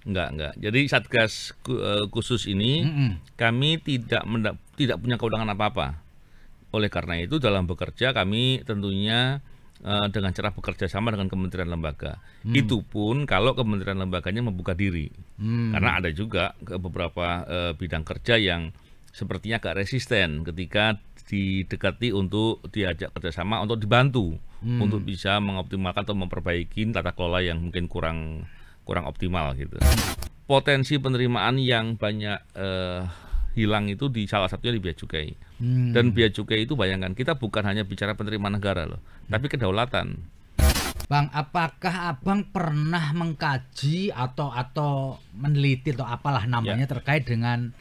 Enggak. Jadi Satgas khusus ini kami tidak punya kewenangan apa-apa. Oleh karena itu dalam bekerja kami tentunya dengan cara bekerja sama dengan kementerian lembaga. Itu pun kalau kementerian lembaganya membuka diri. Karena ada juga beberapa bidang kerja yang sepertinya agak resisten ketika didekati untuk diajak kerjasama untuk dibantu untuk bisa mengoptimalkan atau memperbaiki tata kelola yang mungkin kurang optimal gitu. Potensi penerimaan yang banyak hilang itu di salah satunya di bea cukai. Dan bea cukai itu bayangkan kita bukan hanya bicara penerimaan negara loh, tapi kedaulatan. Bang, apakah Abang pernah mengkaji atau meneliti atau apalah namanya terkait dengan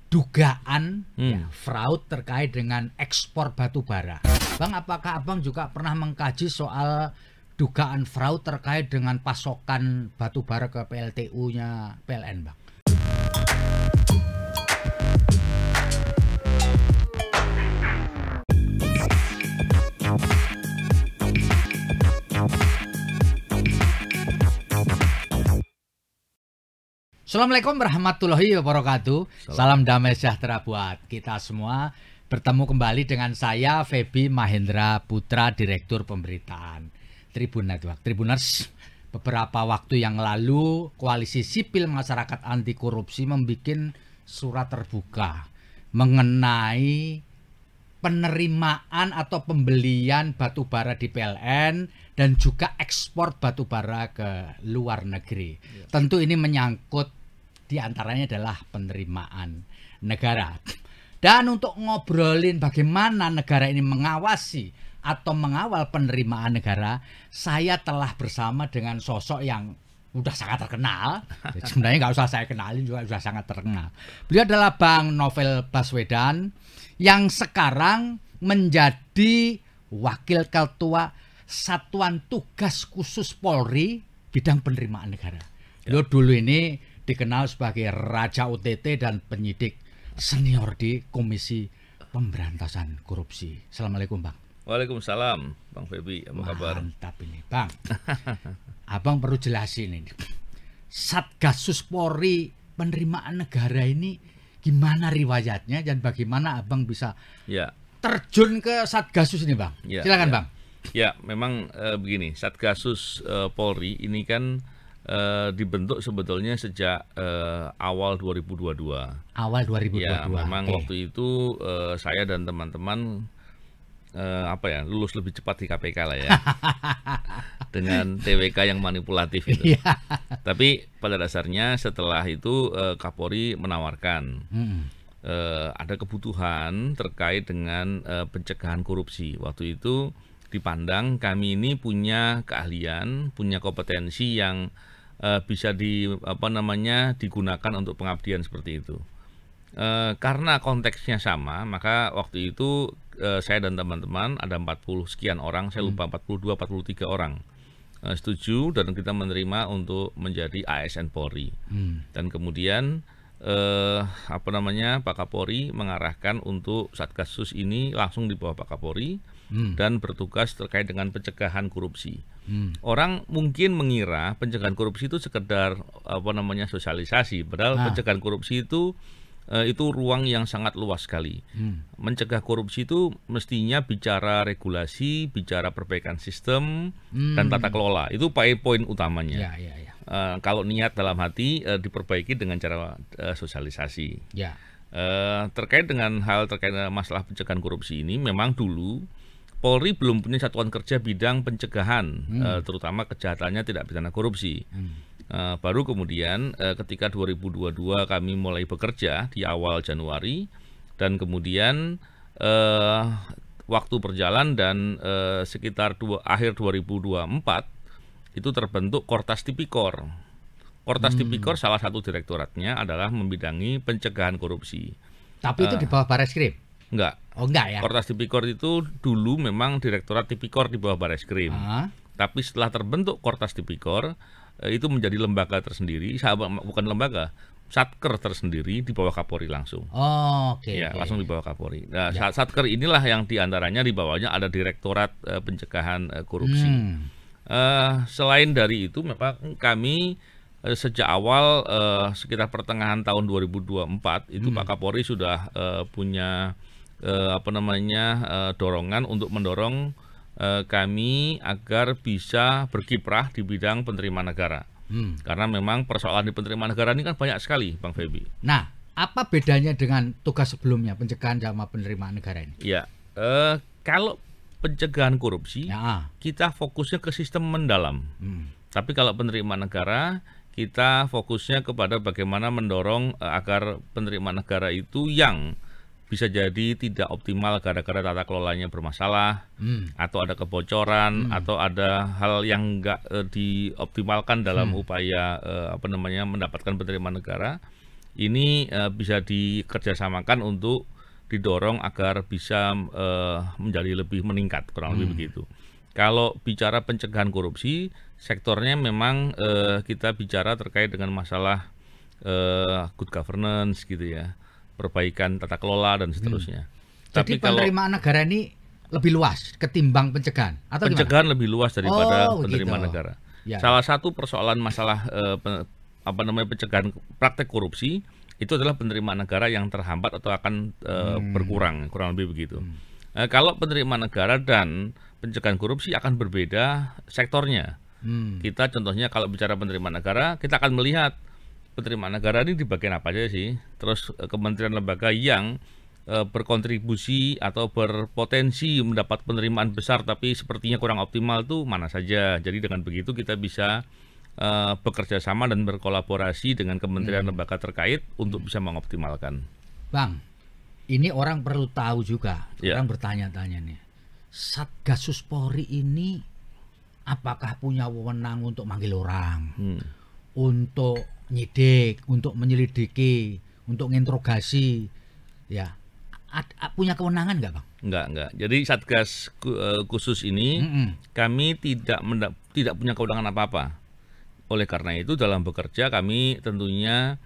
dugaan fraud terkait dengan ekspor batu bara? Bang, apakah Abang juga pernah mengkaji soal dugaan fraud terkait dengan pasokan batu bara ke PLTU-nya PLN, Bang? Assalamualaikum warahmatullahi wabarakatuh. Salam damai sejahtera buat kita semua. Bertemu kembali dengan saya Feby Mahendra Putra, Direktur Pemberitaan Tribun Network. Tribuners, beberapa waktu yang lalu Koalisi Sipil Masyarakat Anti Korupsi membuat surat terbuka mengenai penerimaan atau pembelian batu bara di PLN dan juga ekspor batu bara ke luar negeri. Tentu ini menyangkut diantaranya adalah penerimaan negara. Dan untuk ngobrolin bagaimana negara ini mengawasi atau mengawal penerimaan negara, saya telah bersama dengan sosok yang udah sangat terkenal. Jadi sebenarnya nggak usah saya kenalin, juga sudah sangat terkenal. Beliau adalah Bang Novel Baswedan yang sekarang menjadi Wakil Ketua Satuan Tugas Khusus Polri bidang penerimaan negara. Beliau dulu ini dikenal sebagai Raja OTT dan penyidik senior di Komisi Pemberantasan Korupsi. Assalamualaikum, Bang. Waalaikumsalam, Bang Feby. Apa kabar? Mantap ini, Bang. Abang perlu jelasin ini. Satgasus Polri penerimaan negara ini gimana riwayatnya dan bagaimana Abang bisa terjun ke Satgasus ini, Bang? Silakan, Bang. Ya, memang begini, Satgasus Polri ini kan dibentuk sebetulnya sejak awal 2022. Awal 2022. Ya, memang waktu itu saya dan teman-teman lulus lebih cepat di KPK lah ya. Dengan TWK yang manipulatif itu. Tapi pada dasarnya setelah itu Kapolri menawarkan ada kebutuhan terkait dengan pencegahan korupsi. Waktu itu dipandang kami ini punya keahlian, punya kompetensi yang bisa digunakan untuk pengabdian seperti itu. Karena konteksnya sama, maka waktu itu saya dan teman-teman ada 40 sekian orang, saya lupa 42 43 orang setuju dan kita menerima untuk menjadi ASN Polri. Dan kemudian Pak Kapolri mengarahkan untuk Satgasus ini langsung di bawah Pak Kapolri dan bertugas terkait dengan pencegahan korupsi. Orang mungkin mengira pencegahan korupsi itu sekedar sosialisasi, padahal pencegahan korupsi itu ruang yang sangat luas sekali. Mencegah korupsi itu mestinya bicara regulasi, bicara perbaikan sistem dan tata kelola. Itu poin utamanya. Kalau niat dalam hati diperbaiki dengan cara sosialisasi. Terkait dengan masalah pencegahan korupsi ini, memang dulu Polri belum punya satuan kerja bidang pencegahan, terutama kejahatannya tidak pidana korupsi. Baru kemudian ketika 2022 kami mulai bekerja di awal Januari, dan kemudian waktu berjalan dan sekitar akhir 2024 itu terbentuk Kortas Tipikor. Kortas Tipikor salah satu direktoratnya adalah membidangi pencegahan korupsi. Tapi itu di bawah Bareskrim? Enggak. Oh, enggak ya. Kortas Tipikor itu dulu memang Direktorat Tipikor di bawah Bareskrim. Tapi setelah terbentuk Kortas Tipikor itu menjadi lembaga tersendiri, bukan lembaga, Satker tersendiri di bawah Kapolri langsung. Langsung di bawah Kapolri. Nah, Satker inilah yang diantaranya di bawahnya ada Direktorat Pencegahan Korupsi. Selain dari itu, memang kami sejak awal sekitar pertengahan tahun 2024 itu Pak Kapolri sudah punya dorongan untuk mendorong kami agar bisa berkiprah di bidang penerimaan negara. Karena memang persoalan di penerimaan negara ini kan banyak sekali, Bang Feby. Nah, apa bedanya dengan tugas sebelumnya, pencegahan sama penerimaan negara ini? Ya, kalau pencegahan korupsi, Ya. kita fokusnya ke sistem mendalam. Tapi kalau penerimaan negara, kita fokusnya kepada bagaimana mendorong agar penerimaan negara itu yang bisa jadi tidak optimal gara-gara tata kelolanya bermasalah, atau ada kebocoran, atau ada hal yang enggak dioptimalkan dalam upaya mendapatkan penerimaan negara. Ini bisa dikerjasamakan untuk didorong agar bisa menjadi lebih meningkat, kurang lebih begitu. Kalau bicara pencegahan korupsi, sektornya memang kita bicara terkait dengan masalah good governance gitu ya, perbaikan tata kelola dan seterusnya. Jadi Tapi kalau penerimaan negara ini lebih luas ketimbang pencegahan atau pencegahan gimana? lebih luas daripada Oh, penerimaan gitu. negara. Ya. Salah satu persoalan masalah pencegahan praktek korupsi itu adalah penerimaan negara yang terhambat atau akan berkurang, kurang lebih begitu. Kalau penerimaan negara dan pencegahan korupsi akan berbeda sektornya. Kita contohnya kalau bicara penerimaan negara, kita akan melihat penerimaan negara ini di bagian apa aja sih. Terus kementerian lembaga yang berkontribusi atau berpotensi mendapat penerimaan besar tapi sepertinya kurang optimal itu mana saja. Jadi dengan begitu kita bisa bekerja sama dan berkolaborasi dengan kementerian lembaga terkait untuk bisa mengoptimalkan. Bang, ini orang perlu tahu juga. Ya. Orang bertanya-tanya nih. Satgasus Polri ini apakah punya wewenang untuk manggil orang, untuk nyidik, untuk menyelidiki, untuk menginterogasi, ya punya kewenangan nggak, Bang? Enggak. Jadi Satgas khusus ini kami tidak punya kewenangan apa-apa. Oleh karena itu dalam bekerja kami tentunya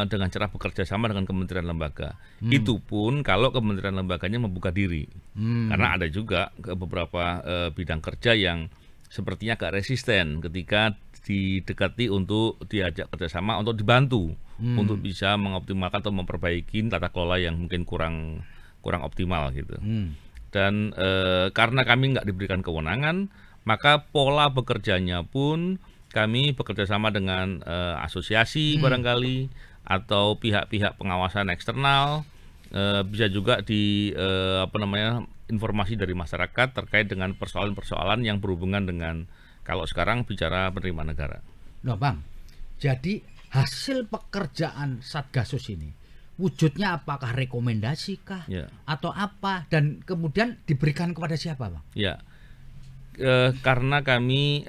dengan cara bekerja sama dengan kementerian lembaga. Itu pun kalau kementerian lembaganya membuka diri. Karena ada juga beberapa bidang kerja yang sepertinya agak resisten ketika didekati untuk diajak kerjasama untuk dibantu untuk bisa mengoptimalkan atau memperbaiki tata kelola yang mungkin kurang optimal gitu. Dan karena kami nggak diberikan kewenangan, maka pola bekerjanya pun kami bekerja sama dengan asosiasi barangkali atau pihak-pihak pengawasan eksternal, bisa juga di informasi dari masyarakat terkait dengan persoalan-persoalan yang berhubungan dengan kalau sekarang bicara penerimaan negara. Loh, Bang. Jadi hasil pekerjaan Satgasus ini wujudnya apakah rekomendasi kah atau apa dan kemudian diberikan kepada siapa, Bang? Ya. Karena kami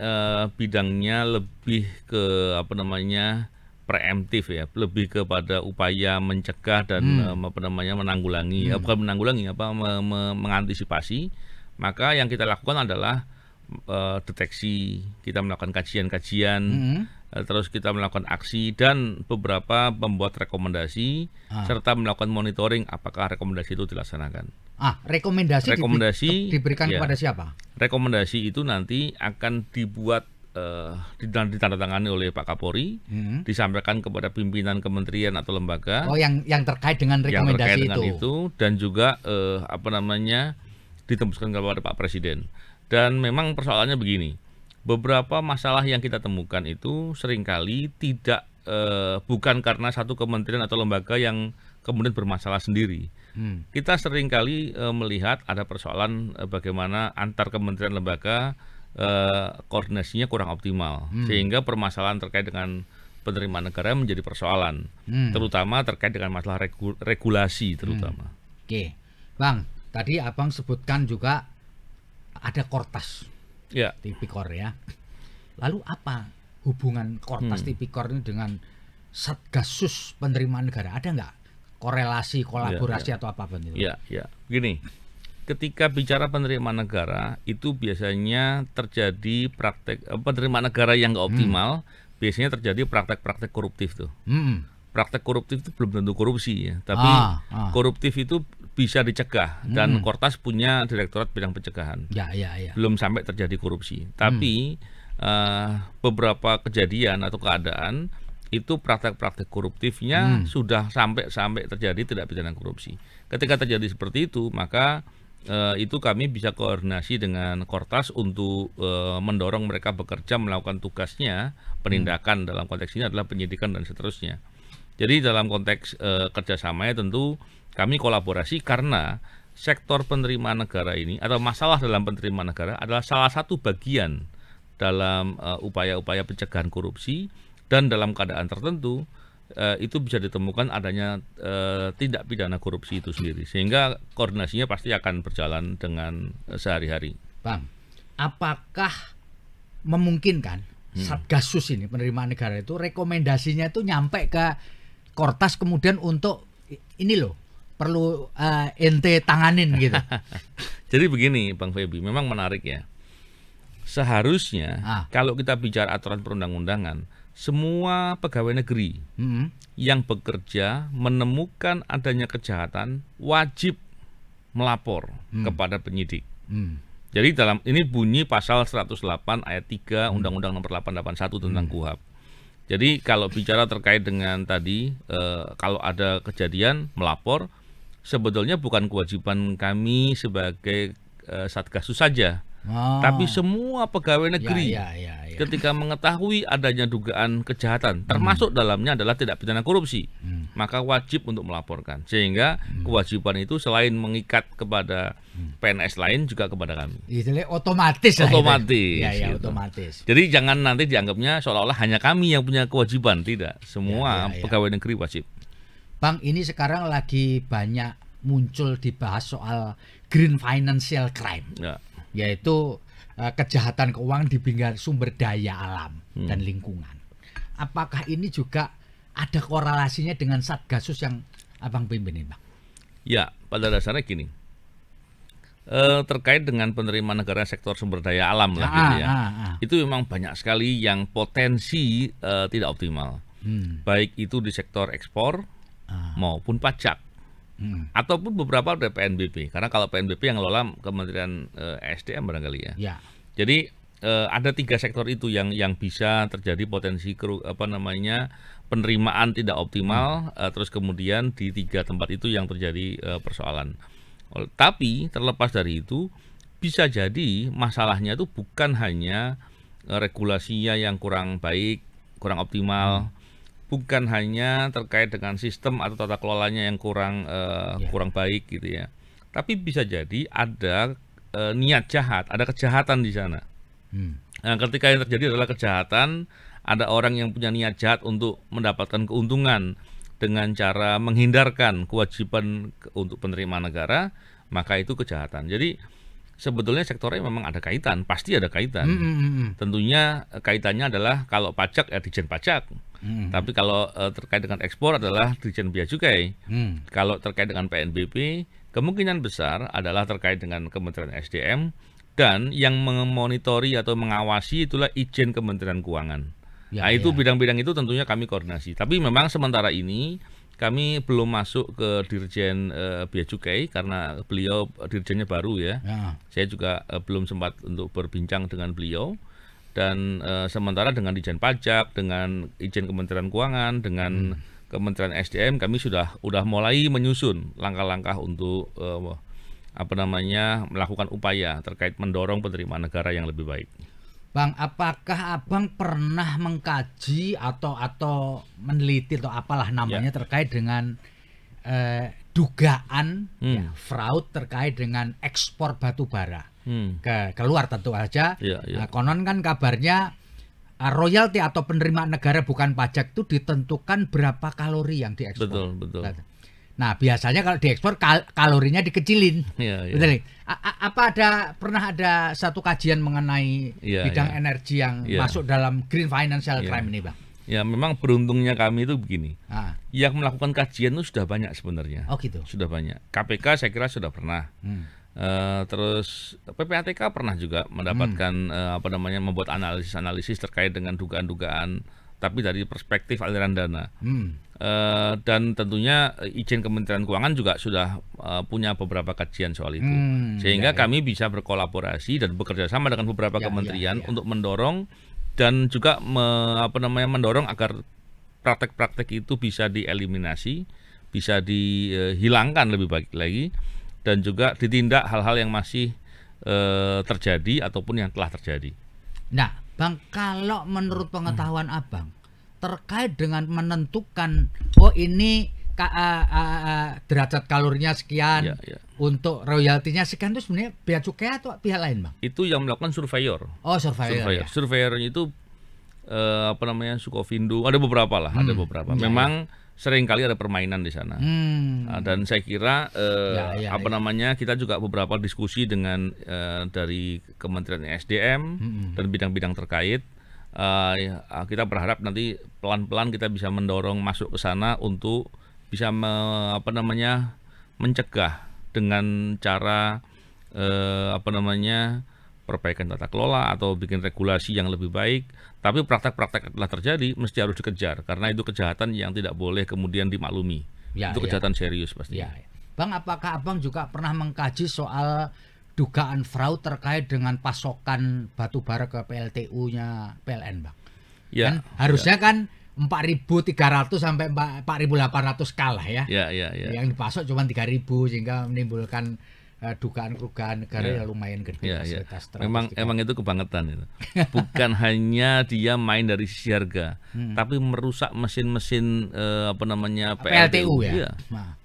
bidangnya lebih ke preemptif ya, lebih kepada upaya mencegah dan menanggulangi, bukan menanggulangi mengantisipasi. Maka yang kita lakukan adalah deteksi, kita melakukan kajian-kajian, terus kita melakukan aksi dan beberapa membuat rekomendasi serta melakukan monitoring apakah rekomendasi itu dilaksanakan. Rekomendasi diberikan kepada siapa? Rekomendasi itu nanti akan dibuat ditandatangani oleh Pak Kapolri, disampaikan kepada pimpinan kementerian atau lembaga. Oh, yang terkait dengan rekomendasi itu dan juga ditembuskan kepada Pak Presiden. Dan memang persoalannya begini, beberapa masalah yang kita temukan itu seringkali tidak bukan karena satu kementerian atau lembaga yang kemudian bermasalah sendiri. Kita seringkali melihat ada persoalan bagaimana antar kementerian lembaga koordinasinya kurang optimal, sehingga permasalahan terkait dengan penerimaan negara menjadi persoalan, terutama terkait dengan masalah regulasi terutama. Oke, Bang, tadi Abang sebutkan juga ada Kortas, Tipikor ya. Lalu apa hubungan Kortas Tipikor ini dengan Satgasus penerimaan negara? Ada nggak korelasi, kolaborasi atau apapun itu? Gini, ketika bicara penerimaan negara itu biasanya terjadi praktek penerimaan negara yang nggak optimal, biasanya terjadi praktek-praktek koruptif tuh. Praktek koruptif itu belum tentu korupsi ya, tapi koruptif itu bisa dicegah dan Kortas punya direktorat bidang pencegahan. Belum sampai terjadi korupsi, tapi beberapa kejadian atau keadaan itu praktek-praktek koruptifnya sudah sampai terjadi tindak pidana korupsi. Ketika terjadi seperti itu, maka itu kami bisa koordinasi dengan Kortas untuk mendorong mereka bekerja melakukan tugasnya, penindakan dalam konteks ini adalah penyidikan dan seterusnya. Jadi dalam konteks kerjasamanya tentu kami kolaborasi karena sektor penerimaan negara ini atau masalah dalam penerimaan negara adalah salah satu bagian dalam upaya-upaya pencegahan korupsi. Dan dalam keadaan tertentu itu bisa ditemukan adanya tindak pidana korupsi itu sendiri, sehingga koordinasinya pasti akan berjalan dengan sehari-hari. Bang, apakah memungkinkan Satgasus ini penerimaan negara itu rekomendasinya itu nyampe ke Kortas kemudian untuk ini loh perlu ente tanganin gitu? Jadi begini Bang Feby, memang menarik ya. Seharusnya kalau kita bicara aturan perundang-undangan, semua pegawai negeri yang bekerja menemukan adanya kejahatan wajib melapor kepada penyidik. Jadi dalam ini bunyi pasal 108 ayat 3 Undang-Undang Nomor 881 tentang KUHP. Jadi kalau bicara terkait dengan tadi kalau ada kejadian melapor, sebetulnya bukan kewajiban kami sebagai Satgasus saja. Tapi semua pegawai negeri ketika mengetahui adanya dugaan kejahatan, termasuk dalamnya adalah tindak pidana korupsi, maka wajib untuk melaporkan. Sehingga kewajiban itu selain mengikat kepada PNS lain juga kepada kami. Itu otomatis. Otomatis. Gitu. Otomatis. Jadi jangan nanti dianggapnya seolah-olah hanya kami yang punya kewajiban, tidak. Semua pegawai negeri wajib. Bang, ini sekarang lagi banyak muncul dibahas soal green financial crime. Yaitu kejahatan keuangan di bidang sumber daya alam dan lingkungan. Apakah ini juga ada korelasinya dengan Satgasus yang Abang pimpin ini, Bang? Ya, pada dasarnya gini. Terkait dengan penerimaan negara sektor sumber daya alam lah gitu ya. Itu memang banyak sekali yang potensi tidak optimal. Baik itu di sektor ekspor maupun pajak. Ataupun beberapa dari PNBP, karena kalau PNBP yang ngelola Kementerian SDM barangkali ya. Jadi ada 3 sektor itu yang bisa terjadi potensi penerimaan tidak optimal, terus kemudian di 3 tempat itu yang terjadi persoalan. Tapi terlepas dari itu bisa jadi masalahnya itu bukan hanya regulasinya yang kurang baik, kurang optimal. Bukan hanya terkait dengan sistem atau tata kelolanya yang kurang baik gitu ya. Tapi bisa jadi ada niat jahat, ada kejahatan di sana. Nah, ketika yang terjadi adalah kejahatan, ada orang yang punya niat jahat untuk mendapatkan keuntungan dengan cara menghindarkan kewajiban untuk penerimaan negara, maka itu kejahatan. Jadi sebetulnya sektornya memang ada kaitan, pasti ada kaitan. Tentunya kaitannya adalah kalau pajak ya Ditjen Pajak. Tapi kalau terkait dengan ekspor adalah Ditjen Bea Cukai. Kalau terkait dengan PNBP, kemungkinan besar adalah terkait dengan Kementerian SDM, dan yang memonitori atau mengawasi itulah Ijen Kementerian Keuangan. Nah itu bidang-bidang itu tentunya kami koordinasi. Tapi memang sementara ini kami belum masuk ke Dirjen Bea Cukai karena beliau dirjennya baru ya. Saya juga belum sempat untuk berbincang dengan beliau. Dan sementara dengan Ditjen Pajak, dengan Ijen Kementerian Keuangan, dengan Kementerian SDM kami sudah mulai menyusun langkah-langkah untuk melakukan upaya terkait mendorong penerimaan negara yang lebih baik. Bang, apakah Abang pernah mengkaji atau meneliti atau apalah namanya terkait dengan dugaan fraud terkait dengan ekspor batu bara ke luar tentu aja. Konon kan kabarnya royalti atau penerimaan negara bukan pajak itu ditentukan berapa kalori yang diekspor. Betul. Nah biasanya kalau diekspor kalorinya dikecilin. Betul. Apa pernah ada satu kajian mengenai bidang energi yang masuk dalam green financial crime ini, Bang? Ya memang beruntungnya kami itu begini. Yang melakukan kajian itu sudah banyak sebenarnya. Oh gitu. Sudah banyak. KPK saya kira sudah pernah. Terus PPATK pernah juga mendapatkan membuat analisis terkait dengan dugaan-dugaan tapi dari perspektif aliran dana. Dan tentunya Ijen Kementerian Keuangan juga sudah punya beberapa kajian soal itu. Sehingga kami bisa berkolaborasi dan bekerja sama dengan beberapa kementerian untuk mendorong dan juga mendorong agar praktek-praktek itu bisa dieliminasi, bisa dihilangkan lebih baik lagi, dan juga ditindak hal-hal yang masih terjadi ataupun yang telah terjadi. Nah, Bang, kalau menurut pengetahuan Abang terkait dengan menentukan ini derajat kalorinya sekian, untuk royaltinya sekian, itu sebenarnya bea cukai atau pihak lain, Bang? Itu yang melakukan surveyor. Oh, surveyor. Ya. Surveyornya itu Sukovindo, ada beberapa lah, ada beberapa. Memang seringkali ada permainan di sana. Dan saya kira kita juga beberapa diskusi dengan dari Kementerian SDM dan bidang-bidang terkait. Kita berharap nanti pelan-pelan kita bisa mendorong masuk ke sana untuk bisa mencegah dengan cara perbaikan tata kelola atau bikin regulasi yang lebih baik. Tapi praktek-praktek telah terjadi mesti harus dikejar karena itu kejahatan yang tidak boleh kemudian dimaklumi. Itu kejahatan serius pasti. Bang, apakah Abang juga pernah mengkaji soal dugaan fraud terkait dengan pasokan batu bara ke PLTU-nya PLN, Bang? Kan harusnya kan 4.300 sampai 4.800 kalah ya. Yang dipasok cuma 3.000 sehingga menimbulkan dugaan kerugian negara yang lumayan gede. Memang itu kebangetan itu. Bukan hanya dia main dari sisi harga, tapi merusak mesin-mesin PLTU ya.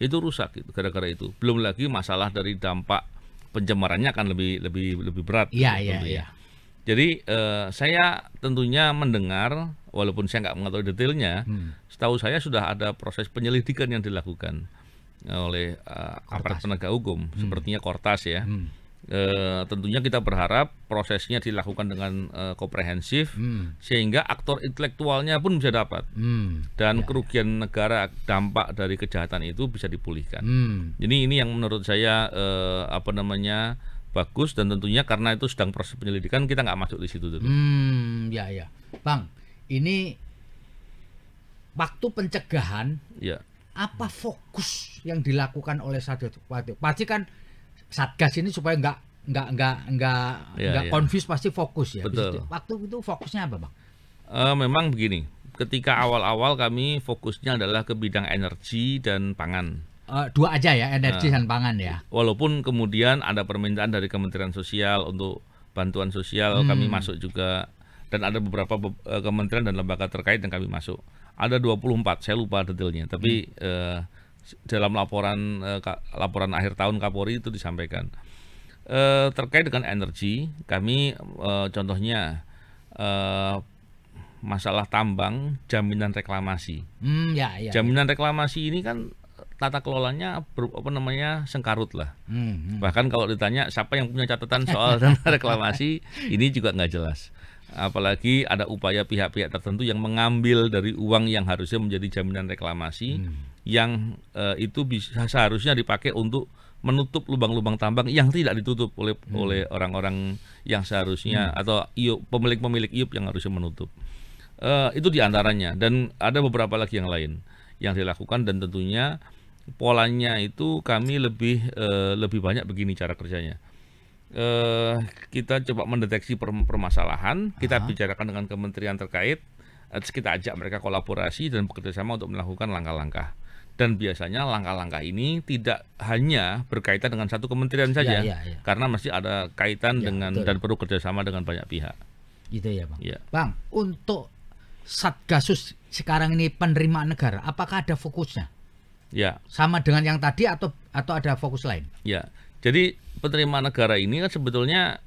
Itu rusak gitu, gara-gara itu. Belum lagi masalah dari dampak pencemarannya akan lebih berat. Jadi saya tentunya mendengar, walaupun saya nggak mengetahui detailnya, setahu saya sudah ada proses penyelidikan yang dilakukan oleh aparat penegak hukum, sepertinya Kortas ya. Tentunya kita berharap prosesnya dilakukan dengan komprehensif, sehingga aktor intelektualnya pun bisa dapat, dan kerugian negara dampak dari kejahatan itu bisa dipulihkan. Jadi ini yang menurut saya bagus, dan tentunya karena itu sedang proses penyelidikan, kita nggak masuk di situ dulu. Bang, ini waktu pencegahan. Apa fokus yang dilakukan oleh Satgas? Pasti kan Satgas ini supaya nggak confuse, pasti fokus ya. Betul. Waktu itu fokusnya apa, Bang? Memang begini, ketika awal-awal kami fokusnya adalah ke bidang energi dan pangan. Dua aja ya, energi dan pangan ya. Walaupun kemudian ada permintaan dari Kementerian Sosial untuk bantuan sosial, kami masuk juga, dan ada beberapa kementerian dan lembaga terkait yang kami masuk. Ada 24, saya lupa detailnya, tapi dalam laporan akhir tahun Kapolri itu disampaikan. Terkait dengan energi, kami contohnya masalah tambang, jaminan reklamasi. Jaminan reklamasi ini kan tata kelolanya sengkarut lah. Bahkan kalau ditanya siapa yang punya catatan soal reklamasi, ini juga nggak jelas. Apalagi ada upaya pihak-pihak tertentu yang mengambil dari uang yang harusnya menjadi jaminan reklamasi, yang itu bisa seharusnya dipakai untuk menutup lubang-lubang tambang yang tidak ditutup oleh orang-orang yang seharusnya, atau pemilik-pemilik IUP yang harusnya menutup. Itu diantaranya, dan ada beberapa lagi yang lain yang dilakukan, dan tentunya polanya itu kami lebih banyak begini cara kerjanya. Kita coba mendeteksi permasalahan, kita bicarakan dengan kementerian terkait, kita ajak mereka kolaborasi dan bekerjasama untuk melakukan langkah-langkah. Dan biasanya langkah-langkah ini tidak hanya berkaitan dengan satu kementerian saja, karena masih ada kaitan dengan dan perlu kerjasama dengan banyak pihak. Gitu ya, Bang. Bang, untuk Satgasus sekarang ini penerimaan negara, apakah ada fokusnya? Sama dengan yang tadi atau ada fokus lain? Jadi penerimaan negara ini kan sebetulnya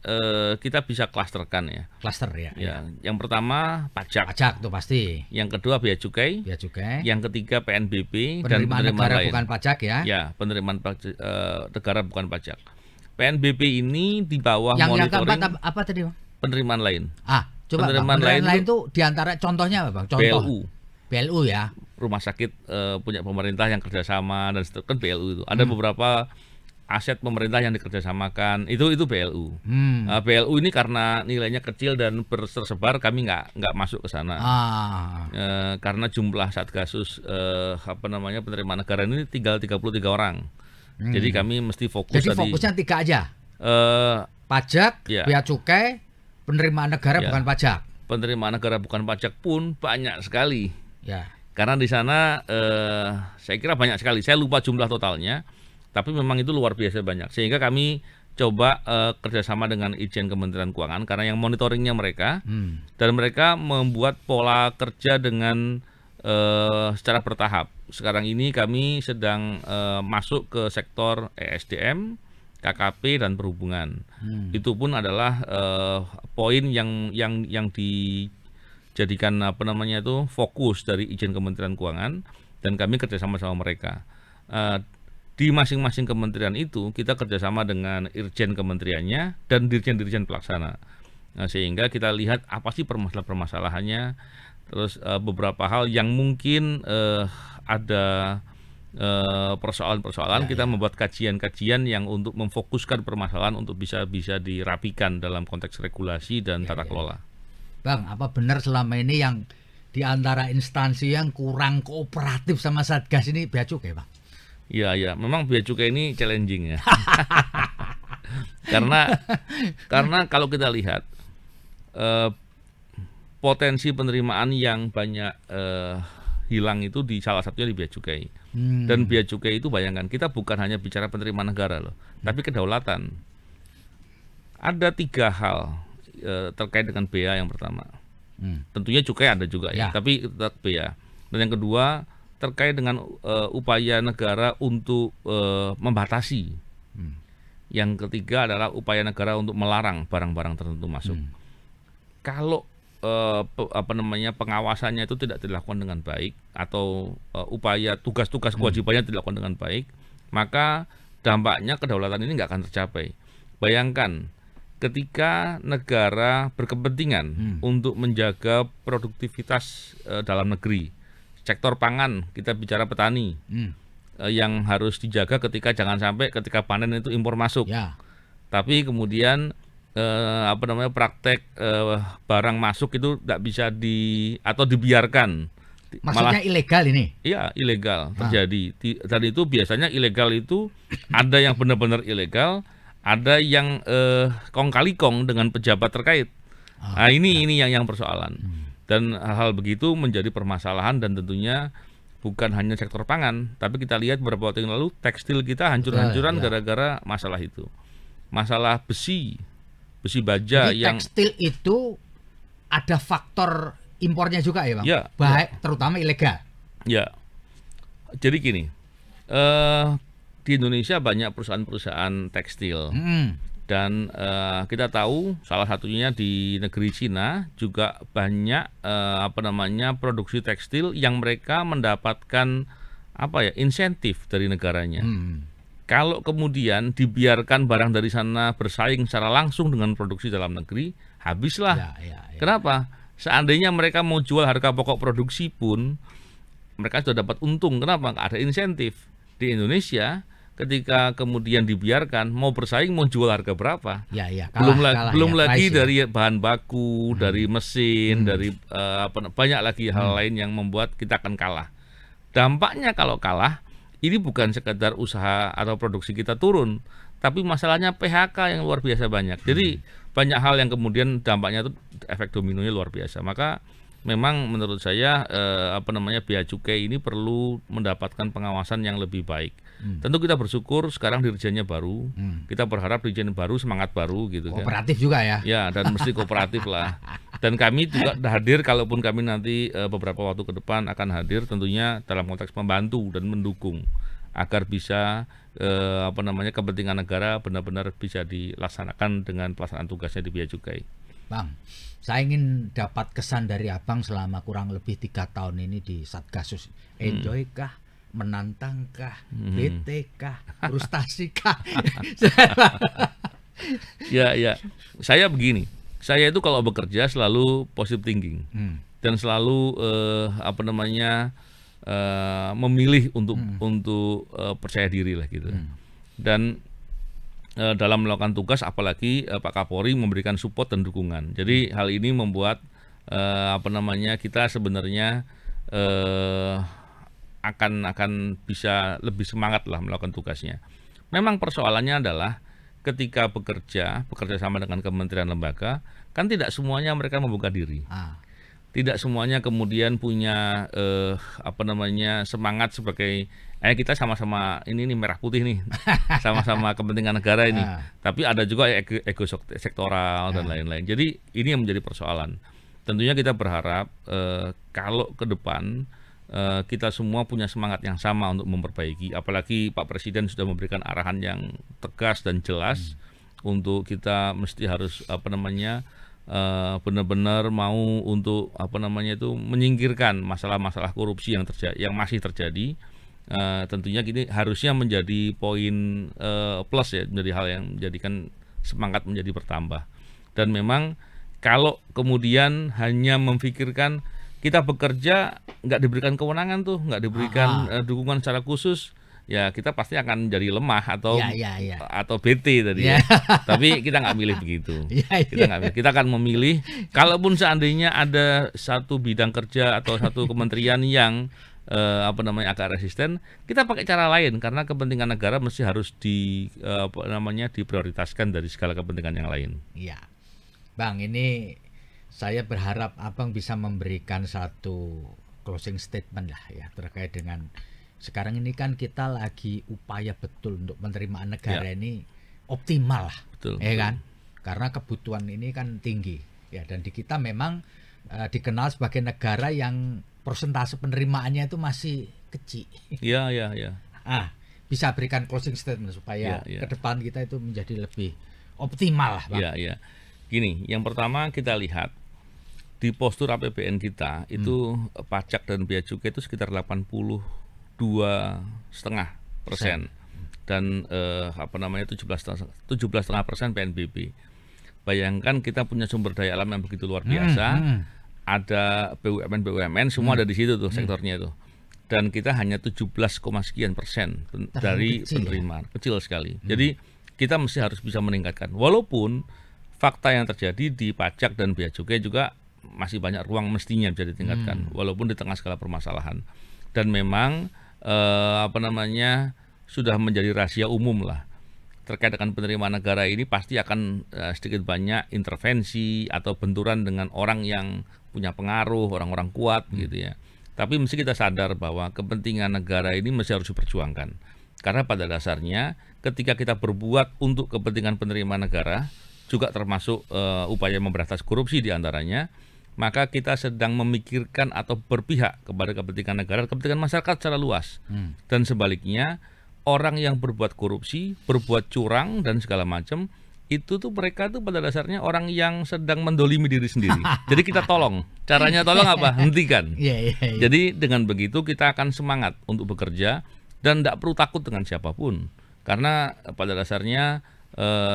kita bisa klasterkan ya. Klaster ya. Yang pertama pajak. Pajak itu pasti. Yang kedua bea cukai. Yang ketiga PNBP dan penerimaan negara lain. Bukan pajak ya. Penerimaan negara bukan pajak. PNBP ini di bawah monitoring. Yang keempat apa tadi, Bang? Penerimaan lain. Coba penerimaan lain itu diantara contohnya apa, Bang? Contoh. BLU ya. Rumah sakit punya pemerintah yang kerjasama, dan seterusnya, kan BLU itu. Ada beberapa aset pemerintah yang dikerjasamakan, itu BLU. BLU ini karena nilainya kecil dan tersebar, kami nggak masuk ke sana. Karena jumlah Satgasus penerimaan negara ini tinggal 33 orang. Jadi kami mesti fokus. Jadi fokusnya 3 aja. Pajak, bea cukai, penerimaan negara bukan pajak. penerimaan negara bukan pajak pun banyak sekali. Ya. Karena di sana saya kira banyak sekali. Saya lupa jumlah totalnya, tapi memang itu luar biasa banyak. Sehingga kami coba kerjasama dengan Itjen Kementerian Keuangan karena yang monitoringnya mereka, dan mereka membuat pola kerja dengan secara bertahap. Sekarang ini kami sedang masuk ke sektor ESDM, KKP dan perhubungan. Itu pun adalah poin yang dijadikan fokus dari Itjen Kementerian Keuangan, dan kami kerjasama sama mereka. Di masing-masing kementerian itu kita kerjasama dengan Irjen kementeriannya dan dirjen-dirjen pelaksana. Nah, sehingga kita lihat apa sih permasalahannya, terus beberapa hal yang mungkin ada persoalan-persoalan, kita membuat kajian-kajian yang untuk memfokuskan permasalahan untuk bisa dirapikan dalam konteks regulasi dan tata kelola. Bang, apa benar selama ini yang di antara instansi yang kurang kooperatif sama Satgas ini Bea Cukai, Bang? Iya, memang Bea Cukai ini challenging ya. karena kalau kita lihat potensi penerimaan yang banyak hilang itu di salah satunya di Bea Cukai. Dan Bea Cukai itu bayangkan, kita bukan hanya bicara penerimaan negara loh, tapi kedaulatan. Ada 3 hal terkait dengan bea. Yang pertama, tentunya cukai ada juga ya, tapi tetap bea. Dan yang kedua terkait dengan upaya negara untuk membatasi. Yang ketiga adalah upaya negara untuk melarang barang-barang tertentu masuk. Kalau pengawasannya itu tidak dilakukan dengan baik, atau upaya tugas-tugas kewajibannya dilakukan dengan baik, maka dampaknya kedaulatan ini nggak akan tercapai. Bayangkan ketika negara berkepentingan untuk menjaga produktivitas dalam negeri, sektor pangan, kita bicara petani, yang harus dijaga jangan sampai ketika panen itu impor masuk. Tapi kemudian praktek barang masuk itu tidak bisa dibiarkan. Maksudnya ilegal ini? Iya, ilegal terjadi. Dan itu biasanya ilegal itu ada yang benar-benar ilegal, ada yang kong kali kong dengan pejabat terkait. Nah, ini yang persoalan. Dan hal-hal begitu menjadi permasalahan, dan tentunya bukan hanya sektor pangan, tapi kita lihat beberapa waktu yang lalu tekstil kita hancur-hancuran gara-gara masalah itu. Masalah besi baja. Jadi tekstil itu ada faktor impornya juga ya, Bang? Ya, terutama ilegal. Ya. Jadi gini, di Indonesia banyak perusahaan-perusahaan tekstil. Dan kita tahu salah satunya di negeri Cina juga banyak produksi tekstil yang mereka mendapatkan insentif dari negaranya. Kalau kemudian dibiarkan barang dari sana bersaing secara langsung dengan produksi dalam negeri, habislah. Kenapa? Seandainya mereka mau jual harga pokok produksi pun mereka sudah dapat untung. Kenapa? Nggak ada insentif. Di Indonesia ketika kemudian dibiarkan, mau bersaing, mau jual harga berapa? Belum lagi dari bahan baku, dari mesin, dari banyak lagi hal lain yang membuat kita akan kalah. Dampaknya kalau kalah, ini bukan sekedar usaha atau produksi kita turun, tapi masalahnya PHK yang luar biasa banyak. Jadi banyak hal yang kemudian dampaknya itu efek dominonya luar biasa. Maka memang menurut saya Bea Cukai ini perlu mendapatkan pengawasan yang lebih baik. Tentu kita bersyukur sekarang dirjennya baru. Kita berharap dirjen baru, semangat baru gitu kan. Kooperatif juga ya. Ya, dan mesti kooperatif lah. Dan kami juga hadir, kalaupun kami nanti beberapa waktu ke depan akan hadir, tentunya dalam konteks membantu dan mendukung agar bisa kepentingan negara benar-benar bisa dilaksanakan dengan pelaksanaan tugasnya di Bea Cukai. Bang, saya ingin dapat kesan dari Abang selama kurang lebih 3 tahun ini di Satgasus. Enjoy kah? Menantang kah? Bete kah? Frustasi kah? Ya. Saya begini. Saya itu kalau bekerja selalu positive thinking. Dan selalu memilih untuk percaya diri lah gitu. Dan dalam melakukan tugas, apalagi Pak Kapolri memberikan support dan dukungan. Jadi hal ini membuat kita sebenarnya akan bisa lebih semangat lah melakukan tugasnya. Memang persoalannya adalah ketika bekerja sama dengan kementerian lembaga, kan tidak semuanya mereka membuka diri. Tidak semuanya kemudian punya semangat sebagai kita sama-sama ini nih merah putih nih, sama-sama kepentingan negara ini. Tapi ada juga ego sektoral dan lain-lain. Jadi ini yang menjadi persoalan. Tentunya kita berharap kalau ke depan kita semua punya semangat yang sama untuk memperbaiki. Apalagi Pak Presiden sudah memberikan arahan yang tegas dan jelas untuk kita mesti harus benar-benar mau untuk menyingkirkan masalah-masalah korupsi yang masih terjadi. Tentunya ini harusnya menjadi poin plus ya, menjadi hal yang menjadikan semangat menjadi bertambah. Dan memang kalau kemudian hanya memikirkan kita bekerja nggak diberikan kewenangan tuh, nggak diberikan dukungan secara khusus, ya kita pasti akan jadi lemah atau bete tadi. Tapi kita nggak milih begitu. Kita akan memilih, kalaupun seandainya ada satu bidang kerja atau satu kementerian yang agak resisten, kita pakai cara lain karena kepentingan negara mesti harus diprioritaskan dari segala kepentingan yang lain. Iya, Bang, ini saya berharap Abang bisa memberikan satu closing statement lah ya terkait dengan sekarang ini kan kita lagi upaya betul untuk penerimaan negara ini optimal lah, kan? Karena kebutuhan ini kan tinggi ya, dan di kita memang dikenal sebagai negara yang persentase penerimaannya itu masih kecil. Iya. Bisa berikan closing statement supaya ke depan kita itu menjadi lebih optimal lah, Bang. Iya. Gini, yang pertama kita lihat di postur APBN kita itu pajak dan bea cukai itu sekitar 82,5% dan 17,5% PNBP. Bayangkan kita punya sumber daya alam yang begitu luar biasa, ada BUMN semua ada di situ tuh sektornya itu, dan kita hanya 17, sekian persen dari penerimaan, kecil sekali. Jadi kita mesti harus bisa meningkatkan, walaupun fakta yang terjadi di pajak dan bea cukai juga masih banyak ruang mestinya bisa ditingkatkan, walaupun di tengah skala permasalahan. Dan memang sudah menjadi rahasia umum lah terkait dengan penerimaan negara ini, pasti akan sedikit banyak intervensi atau benturan dengan orang yang punya pengaruh, orang-orang kuat gitu ya. Tapi mesti kita sadar bahwa kepentingan negara ini mesti harus diperjuangkan, karena pada dasarnya ketika kita berbuat untuk kepentingan penerimaan negara, juga termasuk upaya memberantas korupsi diantaranya, maka kita sedang memikirkan atau berpihak kepada kepentingan negara, kepentingan masyarakat secara luas. Dan sebaliknya, orang yang berbuat korupsi, berbuat curang dan segala macam, itu tuh mereka tuh pada dasarnya orang yang sedang mendolimi diri sendiri. Jadi kita tolong. Caranya tolong apa? Hentikan. Jadi dengan begitu kita akan semangat untuk bekerja dan tidak perlu takut dengan siapapun. Karena pada dasarnya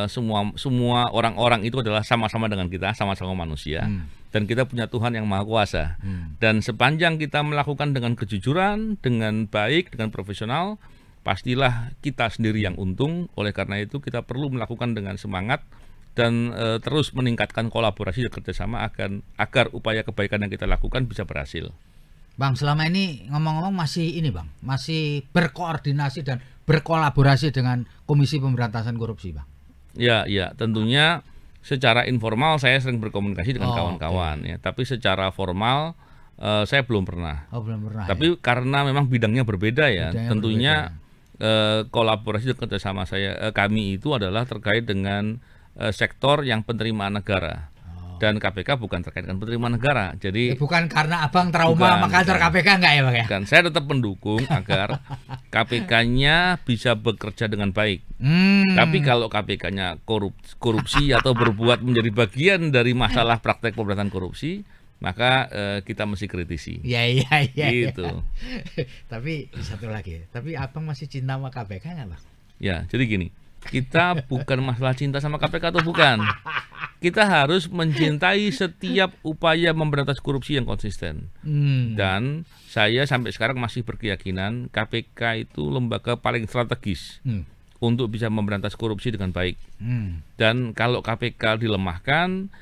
semua orang-orang itu adalah sama-sama dengan kita, sama-sama manusia. Dan kita punya Tuhan yang Maha Kuasa. Dan sepanjang kita melakukan dengan kejujuran, dengan baik, dengan profesional, pastilah kita sendiri yang untung. Oleh karena itu kita perlu melakukan dengan semangat dan terus meningkatkan kolaborasi dan kerjasama agar upaya kebaikan yang kita lakukan bisa berhasil. Bang, selama ini ngomong-ngomong masih berkoordinasi dan berkolaborasi dengan Komisi Pemberantasan Korupsi, Bang? Ya, tentunya secara informal saya sering berkomunikasi dengan kawan-kawan ya, tapi secara formal saya belum pernah. Belum pernah. Tapi karena memang bidangnya berbeda ya, tentunya kolaborasi dan kerjasama kami itu adalah terkait dengan sektor yang penerimaan negara. Dan KPK bukan terkait dengan penerimaan negara. Jadi bukan karena Abang trauma sama kantor KPK enggak ya, Bang ya? Kan saya tetap mendukung agar KPK-nya bisa bekerja dengan baik. Tapi kalau KPK-nya korupsi atau berbuat menjadi bagian dari masalah praktek pemberantasan korupsi, maka kita mesti kritisi. Iya. Gitu. Tapi satu lagi, tapi Abang masih cinta sama KPK nggak, Bang? Ya, jadi gini, kita bukan masalah cinta sama KPK atau bukan. Kita harus mencintai setiap upaya memberantas korupsi yang konsisten. Dan saya sampai sekarang masih berkeyakinan KPK itu lembaga paling strategis untuk bisa memberantas korupsi dengan baik. Dan kalau KPK dilemahkan,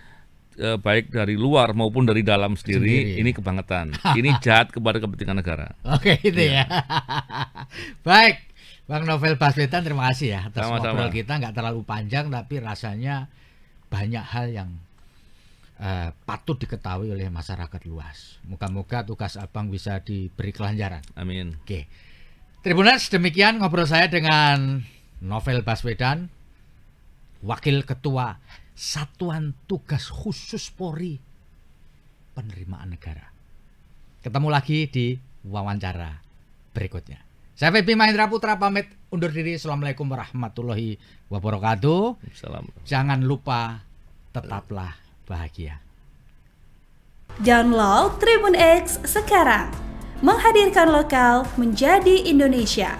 baik dari luar maupun dari dalam sendiri. Ini kebangetan. Ini jahat kepada kepentingan negara. Oke, itu ya. Baik. Bang Novel Baswedan, terima kasih ya atas Sama-sama. ngobrol kita, nggak terlalu panjang tapi rasanya banyak hal yang patut diketahui oleh masyarakat luas. Moga-moga tugas Abang bisa diberi kelancaran. Amin. Oke. Tribuners, demikian ngobrol saya dengan Novel Baswedan, Wakil Ketua Satuan Tugas Khusus Polri Penerimaan Negara. Ketemu lagi di wawancara berikutnya. Saya Febi Mahendra Putra pamit undur diri. Assalamualaikum warahmatullahi wabarakatuh. Salam. Jangan lupa tetaplah bahagia. Download Tribun X sekarang. Menghadirkan lokal menjadi Indonesia.